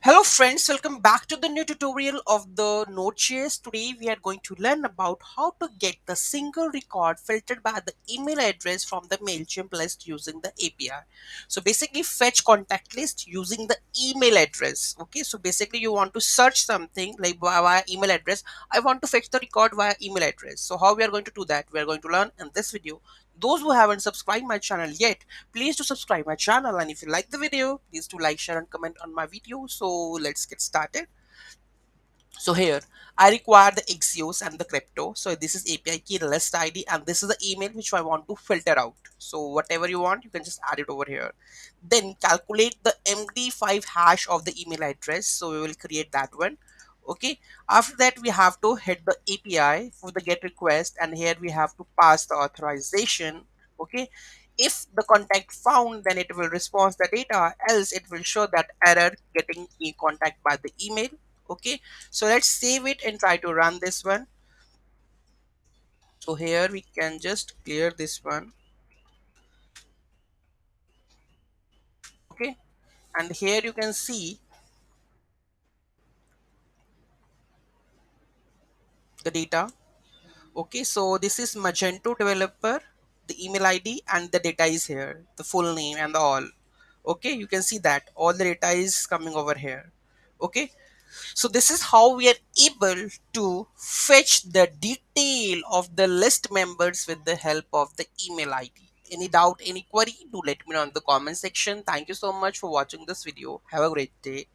Hello friends, welcome back to the new tutorial of the Node.js. Today we are going to learn about how to get the single record filtered by the email address from the Mailchimp list using the API. So basically fetch contact list using the email address. Okay, so basically you want to search something like via email address. I want to fetch the record via email address. So how we are going to do that? We are going to learn in this video. Those who haven't subscribed my channel yet, please to subscribe my channel, and if you like the video, please to like, share and comment on my video. So let's get started. So here I require the Axios and the crypto. So this is API key list ID, and this is the email which I want to filter out. So whatever you want, you can just add it over here. Then calculate the MD5 hash of the email address. So we will create that one. Okay. After that, we have to hit the API for the get request, and here we have to pass the authorization. Okay. If the contact found, then it will respond the data, else it will show that error getting in contact by the email. Okay, so let's save it and try to run this one. So here we can just clear this one. Okay, and here you can see the data. Okay, so this is Magento developer, the email ID and the data is here, the full name and the all. Okay, you can see that all the data is coming over here. Okay, so this is how we are able to fetch the detail of the list members with the help of the email ID. Any doubt, any query, do let me know in the comment section. Thank you so much for watching this video. Have a great day.